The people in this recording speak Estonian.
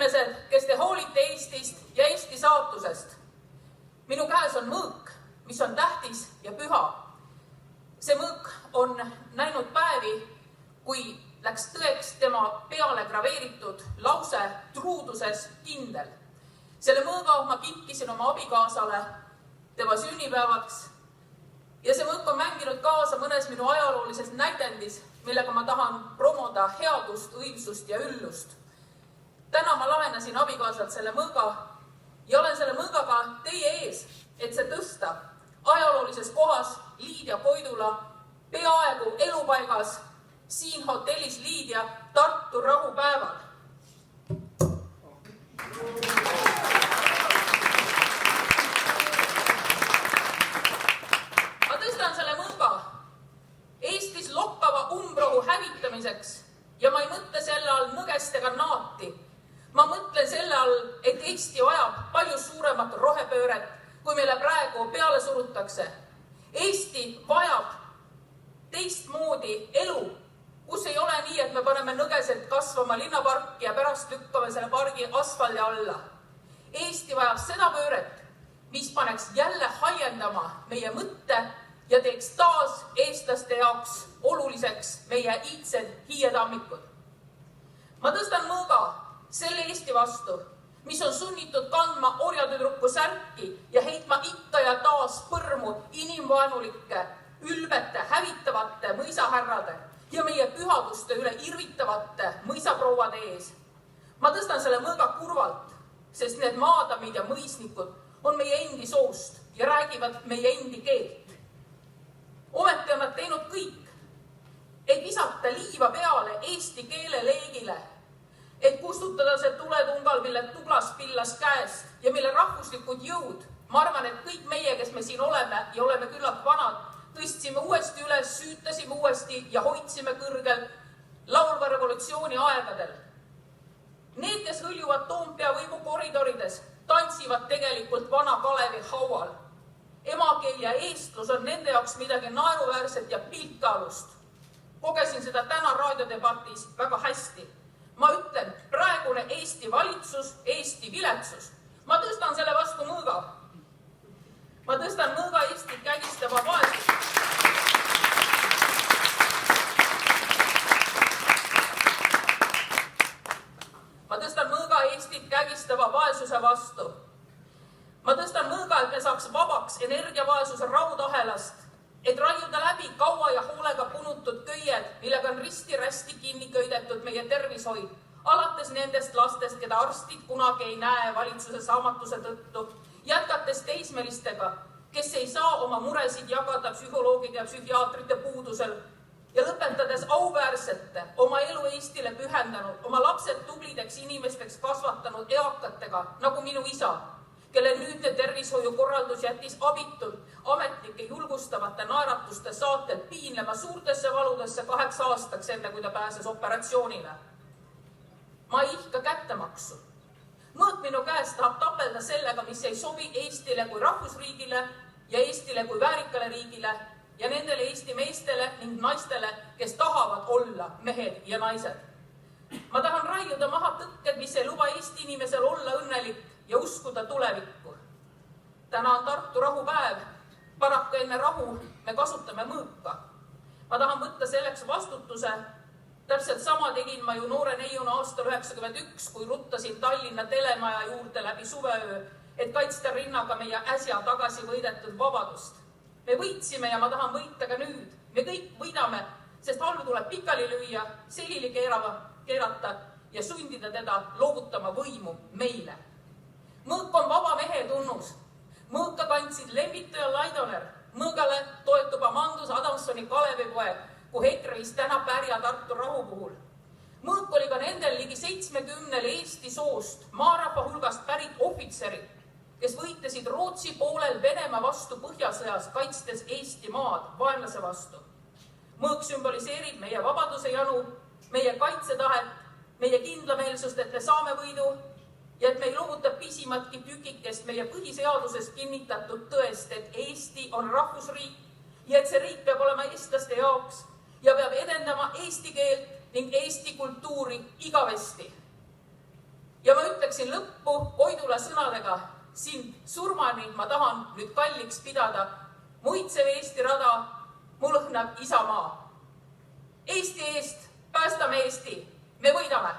inimesed, kes te hoolite Eestist ja Eesti saatusest. Minu käes on mõõk, mis on tähtis ja püha. See mõõk on näinud päevi, kui läks tõeks tema peale graveeritud lause truuduses kindel. Selle mõõga ma kinkisin oma abikaasale tema sünnipäevaks ja see mõõk on mänginud kaasa mõnes minu ajaloolises näidendis, millega ma tahan promoda headust, õilsust ja üllust. Täna ma laenasin abikaasalt selle mõõga ja olen selle mõõgaga teie ees, et see tõsta ajaloolises kohas Liidia Koidula peaaegu elupaigas siin hotellis Liidia Tartu rahupäeval. Ma tõstan selle mõõga Eestis lokkava umbrohu hävitamiseks ja ma ei mõtle selle all nõgest ega naati. Ma mõtlen selle all, et Eesti vajab palju suuremat rohepööret, kui meile praegu peale surutakse. Eesti vajab teistmoodi elu, kus ei ole nii, et me paneme nõgeselt kasvama linnaparki ja pärast lükkame selle pargi asfaldi alla. Eesti vajab seda pööret, mis paneks jälle haiendama meie mõtte ja teeks taas eestlaste jaoks oluliseks meie iidsed hiietammikud. Ma tõstan mõõga selle Eesti vastu, mis on sunnitud kandma orjatüdruku särki ja heitma ikka ja taas põrmu inimvaenulike, ülbete, hävitavate mõisahärrade ja meie pühaduste üle irvitavate mõisaprouade ees. Ma tõstan selle mõõga kurvalt, sest need maadamid ja mõisnikud on meie endi soost ja räägivad meie endi keelt. Ometi on nad teinud kõik, et visata liiva peale eesti keele leegile, et kustutada see tuletungal, mille tuglas pillas käest ja mille rahvuslikud jõud, ma arvan, et kõik meie, kes me siin oleme ja oleme küllalt vanad, tõstsime uuesti üles, süütasime uuesti ja hoidsime kõrgel laulva revolutsiooni aegadel. Need, kes hõljuvad Toompea võimu koridorides, tantsivad tegelikult vana Kalevi haual. Emakeel ja eestlus on nende jaoks midagi naeruväärset ja pilkaalust. Kogesin seda täna raadiodebatis väga hästi. Ma ütlen, praegune Eesti valitsus, Eesti viletsus. Ma tõstan selle vastu mõõga. Ma tõstan mõõga Eestit kägistava vaesuse. Ma tõstan mõõga Eestit kägistava vaesuse vastu. Ma tõstan mõõga, et me saaks vabaks energiavaesuse raudahelast, et raiuda läbi kaua ja hoolega punutud köied, millega on risti-rästi kinni köidetud meie tervishoid, alates nendest lastest, keda arstid kunagi ei näe valitsuse saamatuse tõttu, jätkates teismelistega, kes ei saa oma muresid jagada psühholoogide ja psühhiaatrite puudusel ja lõpetades auväärsete, oma elu Eestile pühendanud, oma lapsed tublideks inimesteks kasvatanud eakatega, nagu minu isa, kelle nüüdne tervishoiukorraldus jättis abitult ametnike julgustavate naeratuste saatel piinlema suurtesse valudesse 8 aastaks, enne kui ta pääses operatsioonile. Ma ei ihka kättemaksu. Mõõk minu käest tahab tapelda sellega, mis ei sobi Eestile kui rahvusriigile ja Eestile kui väärikale riigile ja nendele Eesti meestele ning naistele, kes tahavad olla mehed ja naised. Ma tahan raiuda maha tõkked, mis ei luba Eesti inimesel olla õnnelik ja uskuda tulevikku. Täna on Tartu rahupäev. Paraku enne rahu me kasutame mõõka. Ma tahan võtta selleks vastutuse. Täpselt sama tegin ma ju noore neiuna aastal 91, kui ruttasin Tallinna telemaja juurde läbi suveöö, et kaitsta rinnaga meie äsja tagasi võidetud vabadust. Me võitsime ja ma tahan võita ka nüüd. Me kõik võidame, sest hallu tuleb pikali lüüa, selili keerata ja sundida teda loovutama võimu meile. Mõõk on vaba mehe tunnus. Mõõka kandsid Lembito ja Laidoner. Mõõgale toetub Amandus Adamsoni Kalevipoeg, kui EKRE-vis täna pärja Tartu rahu puhul. Mõõk oli ka nendel ligi 70 Eesti soost maarahva hulgast pärit ohvitserid, kes võitlesid Rootsi poolel Venemaa vastu Põhjasõjas, kaitstes Eesti maad vaenlase vastu. Mõõk sümboliseerib meie vabaduse janu, meie kaitsetahet, meie kindlameelsust, et me saame võidu ja et me ei loovuta pisimatki tükikest meie põhiseaduses kinnitatud tõest, et Eesti on rahvusriik ja et see riik peab olema eestlaste jaoks ja peab edendama eesti keelt ning eesti kultuuri igavesti. Ja ma ütlen ütleksin lõppu Koidula sõnadega. Sind surmani ma tahan nüüd kalliks pidada. Muitsev Eesti rada, mul õhnab isamaa. Eesti eest päästame Eesti. Me võidame!